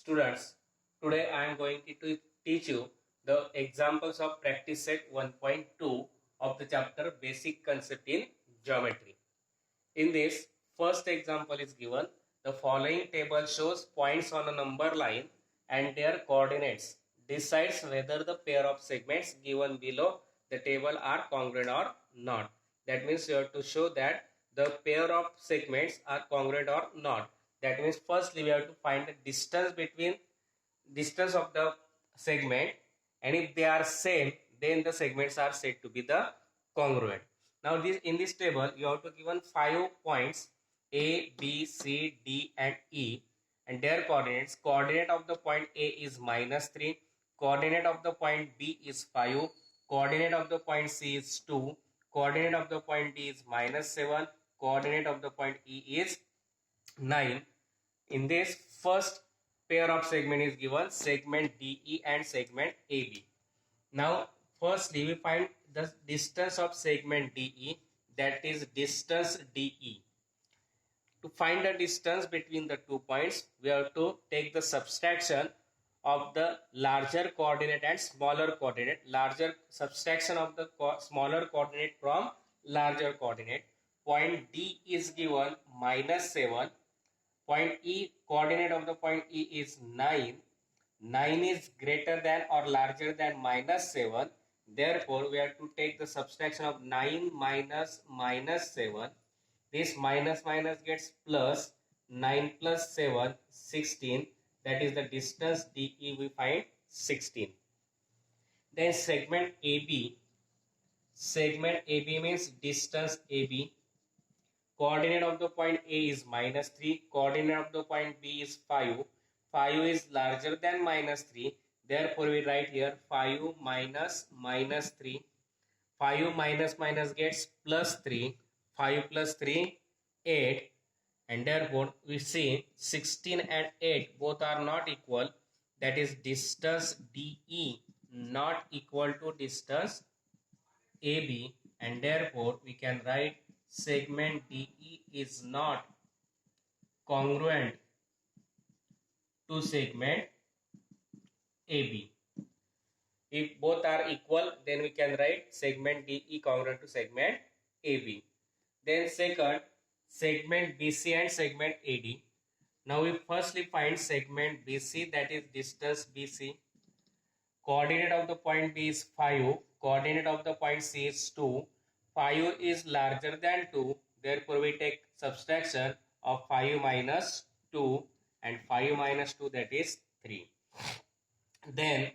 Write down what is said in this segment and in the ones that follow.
Students, today I am going to teach you the examples of practice set 1.2 of the chapter Basic Concept in Geometry. In this, first example is given. The following table shows points on a number line and their coordinates. Decides whether the pair of segments given below the table are congruent or not. That means you have to show that the pair of segments are congruent or not. That means firstly we have to find the distance of the segment, and if they are same, then the segments are said to be the congruent. Now in this table you have to given 5 points A, B, C, D and E and their coordinates. Coordinate of the point A is -3, coordinate of the point B is 5, coordinate of the point C is 2, coordinate of the point D is -7, coordinate of the point E is 9. In this first pair of segment is given segment DE and segment AB. Now firstly we find the distance of segment DE, that is distance DE. To find the distance between the 2 points, we have to take the subtraction of the larger coordinate and smaller coordinate. Larger subtraction of the smaller coordinate from larger coordinate. Point D is given -7. Point E, coordinate of the point E is 9. 9 is greater than or larger than -7. Therefore, we have to take the subtraction of 9 minus -7. This minus minus gets plus. 9 plus 7, 16. That is the distance DE we find 16. Then segment AB. Segment AB means distance AB. Coordinate of the point A is -3. Coordinate of the point B is 5. 5 is larger than -3. Therefore, we write here 5 minus -3. 5 minus minus gets +3. 5 plus 3, 8. And therefore, we see 16 and 8 both are not equal. That is distance DE not equal to distance AB. And therefore, we can write segment DE is not congruent to segment AB. If both are equal, then we can write segment DE congruent to segment AB. Then second, segment BC and segment AD. Now we firstly find segment BC, that is distance BC. Coordinate of the point B is 5. Coordinate of the point C is 2. 5 is larger than 2. Therefore, we take subtraction of 5 minus 2 and 5 minus 2, that is 3. Then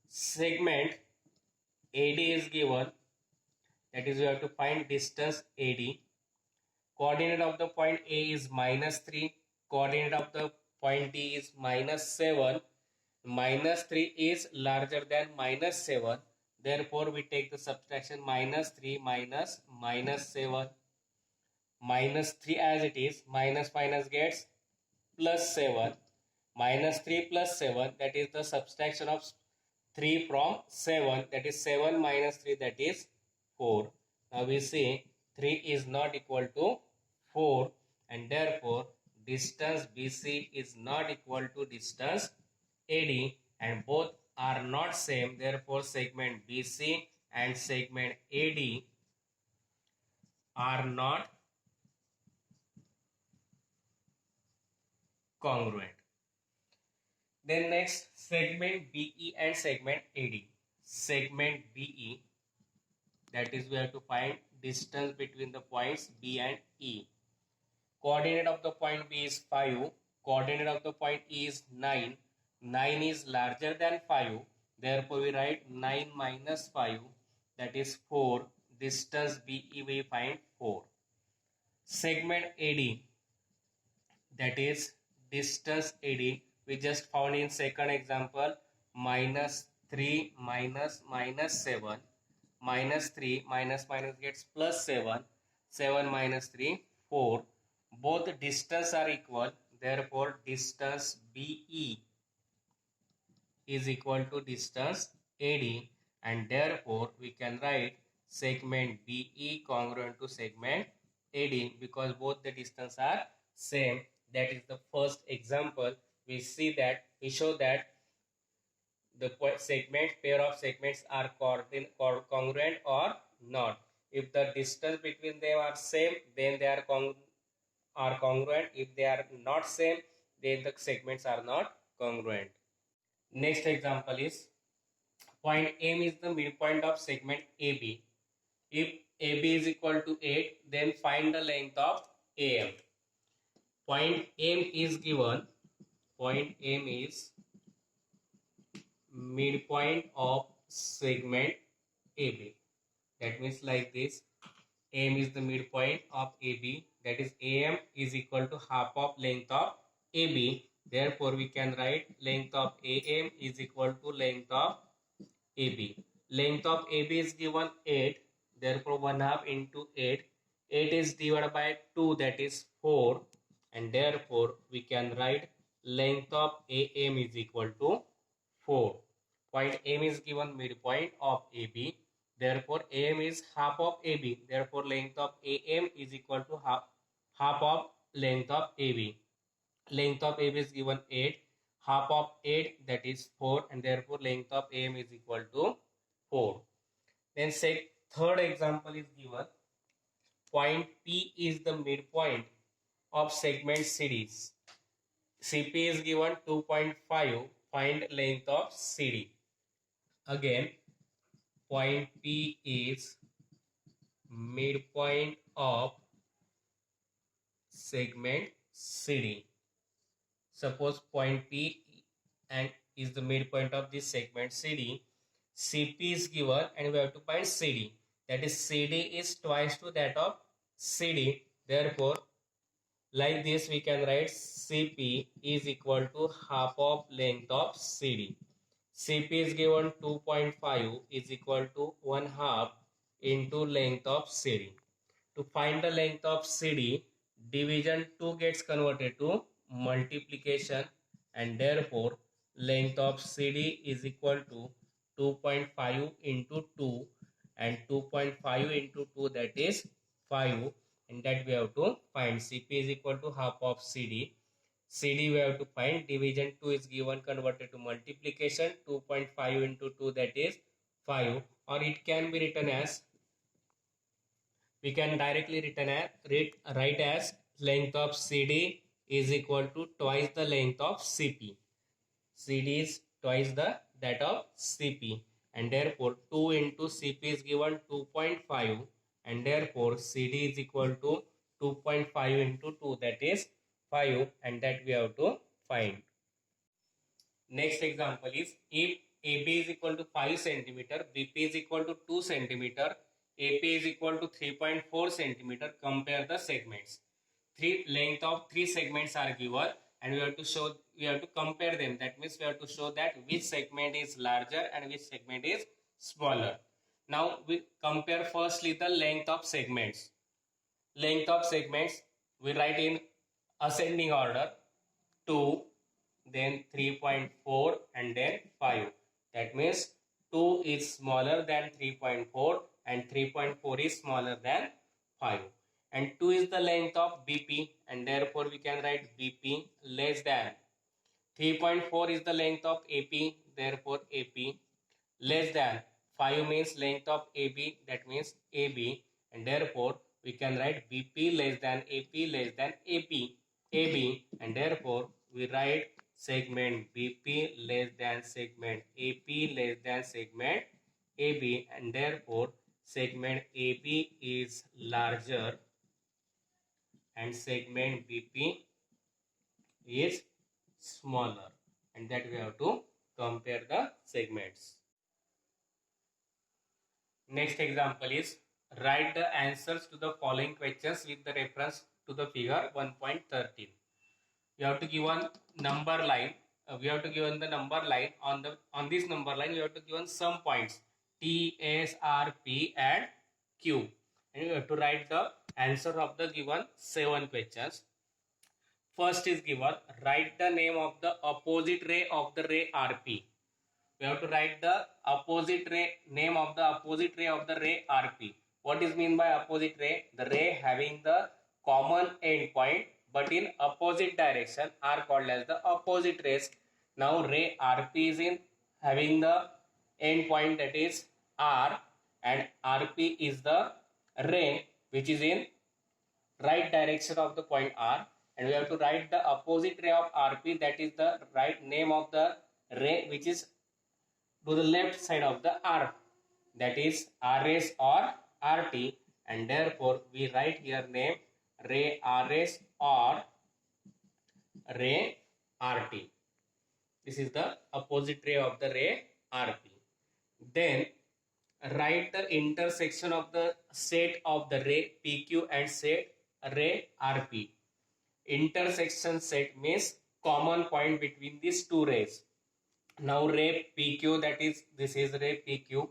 segment AD is given, that is we have to find distance AD. Coordinate of the point A is -3. Coordinate of the point D is -7. -3 is larger than -7. Therefore, we take the subtraction -3 minus -7. -3 as it is. Minus minus gets +7. -3 plus 7, that is the subtraction of 3 from 7. That is 7 minus 3, that is 4. Now we see 3 is not equal to 4 and therefore distance BC is not equal to distance AD and both are not same. Therefore, segment BC and segment AD are not congruent. Then next, segment BE and segment AD. Segment BE, that is we have to find distance between the points B and E. Coordinate of the point B is 5. Coordinate of the point E is 9. 9 is larger than 5. Therefore, we write 9 minus 5, that is 4. Distance BE we find 4. Segment AD, that is distance AD, we just found in second example, -3 minus -7. -3 minus minus gets +7. 7 minus 3, 4. Both distance are equal. Therefore, distance BE is equal to distance AD and therefore we can write segment BE congruent to segment AD because both the distance are same. That is the first example we show that the segment pair of segments are congruent or not. If the distance between them are same, then they are congruent. If they are not same, then the segments are not congruent. Next example is point M is the midpoint of segment AB. If AB is equal to 8, then find the length of AM. Point M is given. Point M is midpoint of segment AB. That means like this. AM is the midpoint of AB. That is AM is equal to half of length of AB. Therefore, we can write length of AM is equal to length of AB. Length of AB is given 8. Therefore, 1 half into 8. 8 is divided by 2, that is 4. And therefore, we can write length of AM is equal to 4. Point M is given midpoint of AB. Therefore, AM is half of AB. Therefore, length of AM is equal to half of length of AB. Length of AB is given 8. Half of 8, that is 4, and therefore length of AM is equal to 4. Then say third example is given. Point P is the midpoint of segment CDs. CP is given 2.5. Find length of CD. Again, point P is midpoint of segment CD. Suppose point P and is the midpoint of this segment CD. CP is given and we have to find CD. That is CD is twice to that of CD. Therefore, like this we can write CP is equal to half of length of CD. CP is given 2.5 is equal to 1 half into length of CD. To find the length of CD, division 2 gets converted to multiplication, and therefore length of CD is equal to 2.5 into 2, and 2.5 into 2, that is 5, and that we have to find. CP is equal to half of CD. CD we have to find. Division 2 is given converted to multiplication. 2.5 into 2, that is 5, or it can be written as, we can directly write as length of CD is equal to twice the length of CP. CD is twice that of CP, and therefore 2 into CP is given 2.5, and therefore CD is equal to 2.5 into 2, that is 5, and that we have to find. Next example is, if AB is equal to 5 centimeter, BP is equal to 2 centimeter, AP is equal to 3.4 centimeter, compare the segments. Length of 3 segments are given, and we have to compare them. That means we have to show that which segment is larger and which segment is smaller. Now we compare firstly the length of segments. Length of segments we write in ascending order: 2, then 3.4, and then 5. That means 2 is smaller than 3.4 and 3.4 is smaller than 5. And 2 is the length of BP, and therefore we can write BP less than. 3.4 is the length of AP, therefore AP less than. 5 means length of AB, that means AB, and therefore we can write BP less than AP less than AB, and therefore we write segment BP less than segment AP less than segment AB, and therefore segment AB is larger and segment BP is smaller, and that we have to compare the segments. Next example is, write the answers to the following questions with the reference to the figure 1.13. We have to give one number line. We have to given the number line. On this number line we have to given some points T, S, R, P and Q, and you have to write the answer of the given 7 questions. First is given, write the name of the opposite ray of the ray RP. We have to write the opposite ray, name of the opposite ray of the ray RP. What is mean by opposite ray? The ray having the common end point but in opposite direction are called as the opposite rays. Now ray RP is in having the end point, that is R, and RP is the ray which is in right direction of the point R, and we have to write the opposite ray of RP, that is the right name of the ray which is to the left side of the R, that is RS or RT, and therefore we write here name ray RS or ray RT. This is the opposite ray of the ray RP. Then write the intersection of the set of the ray PQ and set ray RP. Intersection set means common point between these two rays. Now ray PQ, that is this is ray PQ,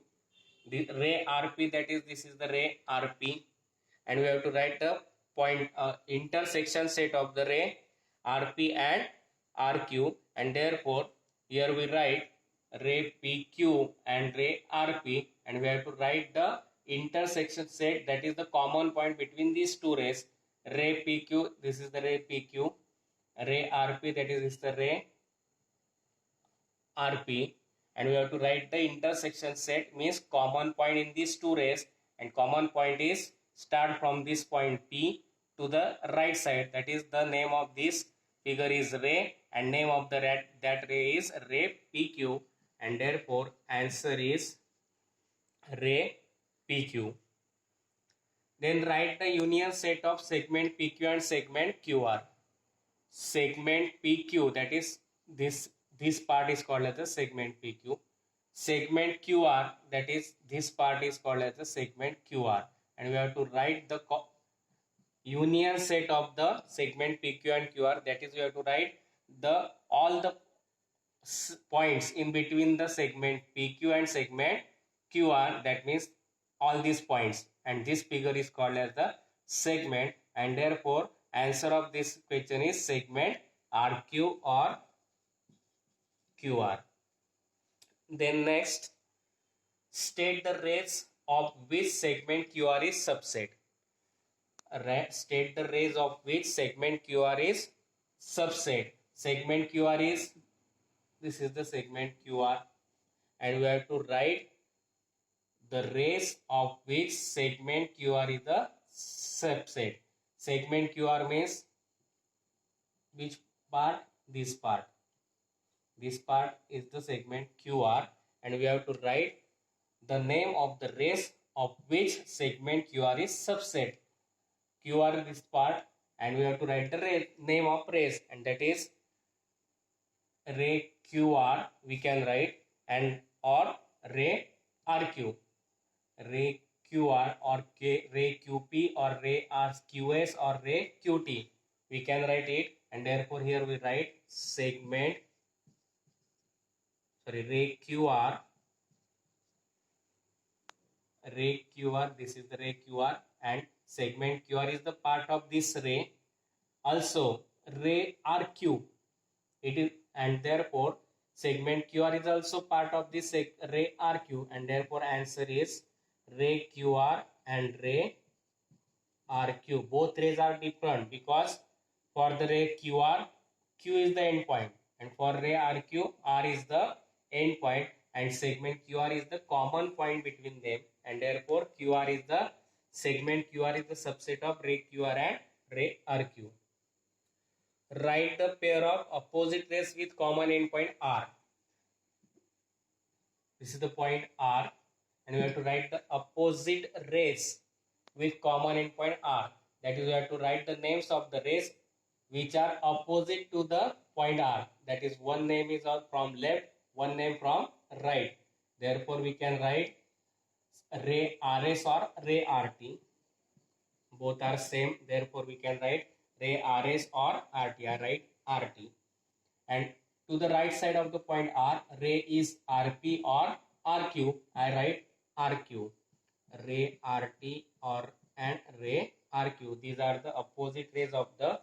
the ray RP, that is this is the ray RP, and we have to write the point intersection set of the ray RP and RQ, and therefore here we write ray PQ and ray RP, and we have to write the intersection set, that is the common point between these two rays. Ray PQ, this is the ray PQ, ray RP, that is the ray RP, and we have to write the intersection set means common point in these two rays, and common point is start from this point P to the right side, that is the name of this figure is ray, and name of the that ray is ray PQ, and therefore answer is ray PQ. Then write the union set of segment PQ and segment QR. Segment PQ, that is this part is called as the segment PQ. Segment QR, that is this part is called as the segment QR, and we have to write the union set of the segment PQ and QR, that is we have to write the all the points in between the segment PQ and segment QR, that means all these points, and this figure is called as the segment, and therefore answer of this question is segment RQ or QR. Then next, state the rays of which segment QR is subset. State the rays of which segment QR is subset. Segment QR is, this is the segment QR, and we have to write the rays of which segment QR is the subset. Segment QR means which part? This part. This part is the segment QR, and we have to write the name of the rays of which segment QR is subset. QR is this part, and we have to write the name of rays, and that is ray QR we can write, and or ray RQ. Ray QR or ray QP or ray RQS or ray QT we can write it, and therefore here we write segment ray QR, this is the ray QR, and segment QR is the part of this ray. Also ray RQ it is, and therefore segment QR is also part of this ray RQ, and therefore answer is ray QR and ray RQ. Both rays are different because for the ray QR, Q is the end point, and for ray RQ, R is the end point, and segment QR is the common point between them, and therefore QR is the segment QR is the subset of ray QR and ray RQ. Write the pair of opposite rays with common endpoint R. This is the point R, and we have to write the opposite rays with common endpoint R. That is, we have to write the names of the rays which are opposite to the point R. That is, one name is from left, one name from right. Therefore, we can write ray RS or ray RT. Both are same. Therefore, we can write ray RS or RT. I write RT. And to the right side of the point R, ray is RP or RQ. I write RQ. Ray RT or and ray RQ. These are the opposite rays of the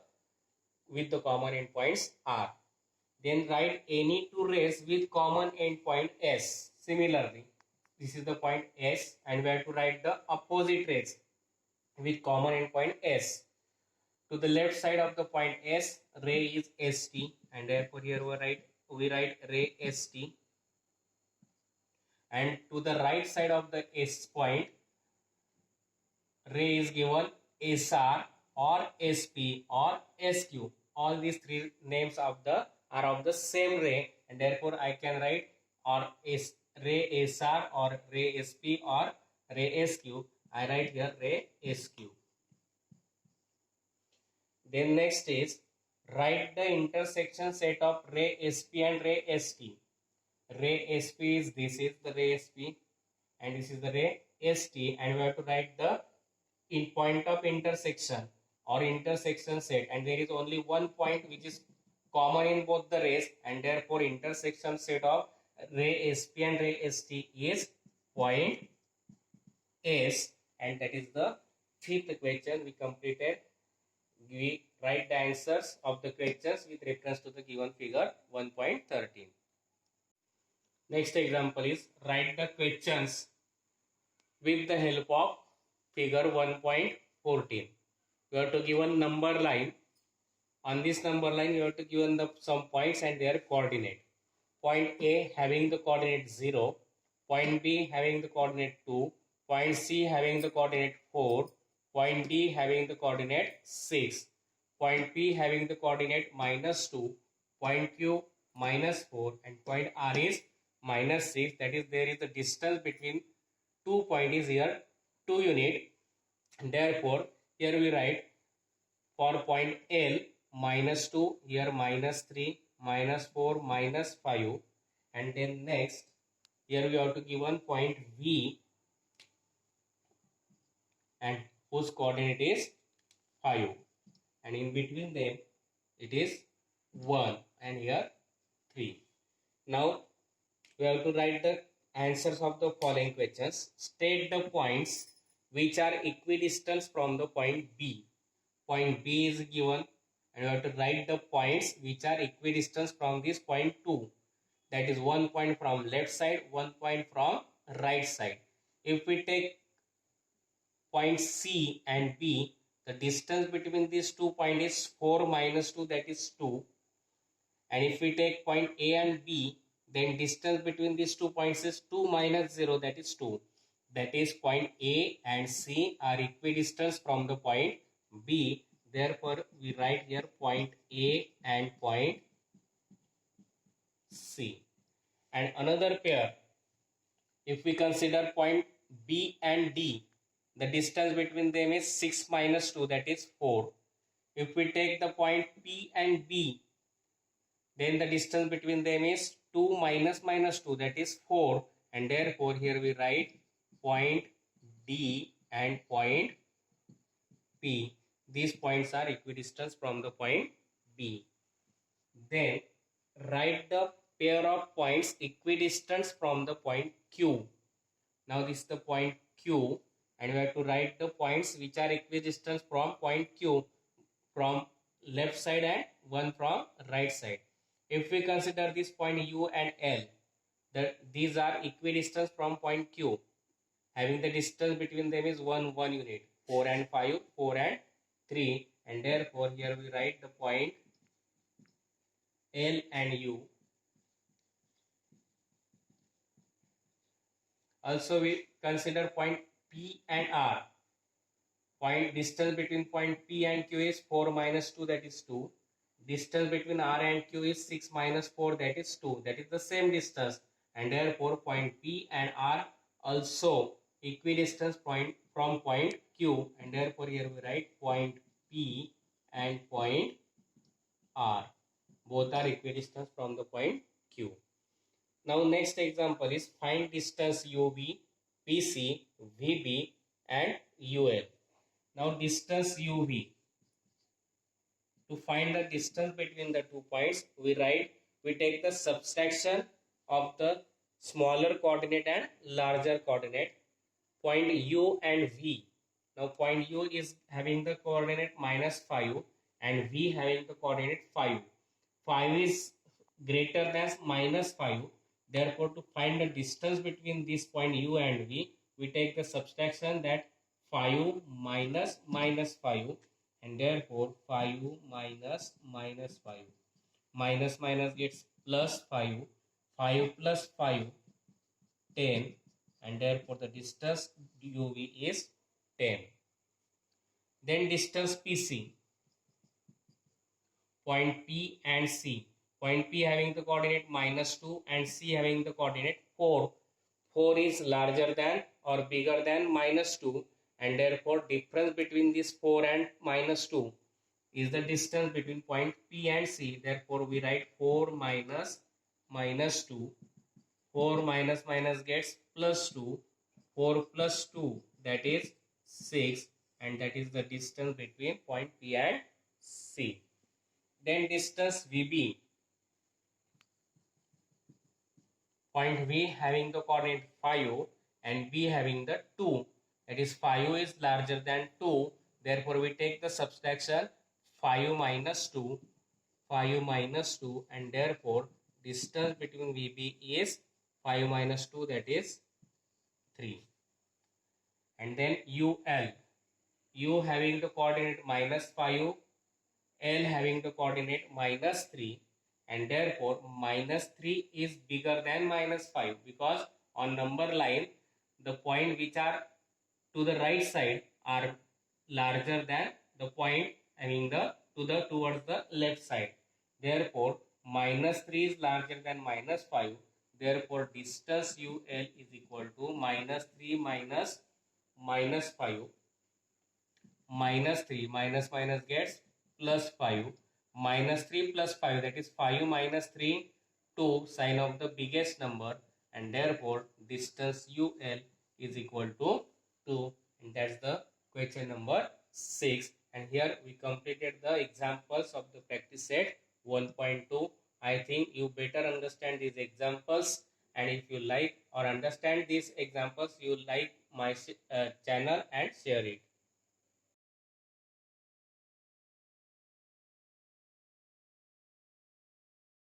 with the common endpoints R. Then write any two rays with common endpoint S. Similarly, this is the point S, and we have to write the opposite rays with common endpoint S. To the left side of the point S, ray is ST, and therefore here we write ray ST. And to the right side of the S point, ray is given SR or SP or SQ. All these three names are of the same ray, and therefore I can write or ray SR or ray SP or ray SQ. I write here ray SQ. Then next is write the intersection set of ray SP and ray ST. Ray SP is this is the ray SP and this is the ray ST, and we have to write the point of intersection or intersection set, and there is only one point which is common in both the rays, and therefore intersection set of ray SP and ray ST is point S, and that is the fifth question we completed. We write the answers of the questions with reference to the given figure 1.13. Next example is write the questions with the help of figure 1.14. You have to give a number line. On this number line, you have to give some points and their coordinate. Point A having the coordinate 0, point B having the coordinate 2, point C having the coordinate 4, point D having the coordinate 6, point P having the coordinate -2, point Q -4, and point R is -6. That is, there is a distance between 2 points is here 2 unit. Therefore, here we write for point L -2, here -3, -4, -5, and then next here we have to give one point V and whose coordinate is 5, and in between them it is 1 and here 3. Now we have to write the answers of the following questions. State the points which are equidistant from the point B. Point B is given, and we have to write the points which are equidistant from this point 2. That is 1 point from left side, 1 point from right side. If we take point C and B, the distance between these 2 points is 4 minus 2, that is 2. And if we take point A and B, then distance between these 2 points is 2 minus 0, that is 2. That is, point A and C are equidistant from the point B. Therefore, we write here point A and point C. And another pair, if we consider point B and D, the distance between them is 6 minus 2, that is 4. If we take the point P and B, then the distance between them is 2 minus 2, that is 4. And therefore, here we write point D and point P. These points are equidistant from the point B. Then write the pair of points equidistant from the point Q. Now this is the point Q, and we have to write the points which are equidistant from point Q from left side and one from right side. If we consider this point U and L, these are equidistant from point Q, having the distance between them is 1 unit, 4 and 5, 4 and 3, and therefore here we write the point L and U. Also we consider point P and R. Point distance between point P and Q is 4 minus 2, that is 2. Distance between R and Q is 6 minus 4, that is 2. That is the same distance, and therefore point P and R also equidistant point from point Q, and therefore here we write point P and point R. Both are equidistant from the point Q. Now next example is find distance UB, PC, VB and UL. Now distance UV. To find the distance between the 2 points, we take the subtraction of the smaller coordinate and larger coordinate, point U and V. Now point U is having the coordinate -5 and V having the coordinate 5. 5 is greater than -5. Therefore, to find the distance between this point U and V, we take the subtraction, that 5 minus -5, and therefore 5 minus minus 5. Minus minus gets plus 5. 5 plus 5, 10, and therefore the distance UV is 10. Then distance PC, point P and C. Point P having the coordinate minus 2 and C having the coordinate 4. 4 is larger than or bigger than minus 2, and therefore difference between this 4 and minus 2 is the distance between point P and C. Therefore we write 4 minus minus 2. 4 minus minus gets plus 2. 4 plus 2, that is 6, and that is the distance between point P and C. Then distance VB, point V having the coordinate 5 and B having the 2, that is 5 is larger than 2, therefore we take the subtraction 5 minus 2, 5 minus 2, and therefore distance between VB is 5 minus 2, that is 3. And then UL, U having the coordinate minus 5, L having the coordinate minus 3, and therefore minus 3 is bigger than minus 5, because on number line the point which are to the right side are larger than the point having the towards the left side. Therefore minus 3 is larger than minus 5, therefore distance UL is equal to minus 3 minus minus 5, minus 3 minus minus gets plus 5, minus 3 plus 5, that is 5 minus 3, 2, sign of the biggest number, and therefore distance UL is equal to 2, and that's the question number 6. And here we completed the examples of the practice set 1.2. I think you better understand these examples, and if you like or understand these examples, you like my channel and share it.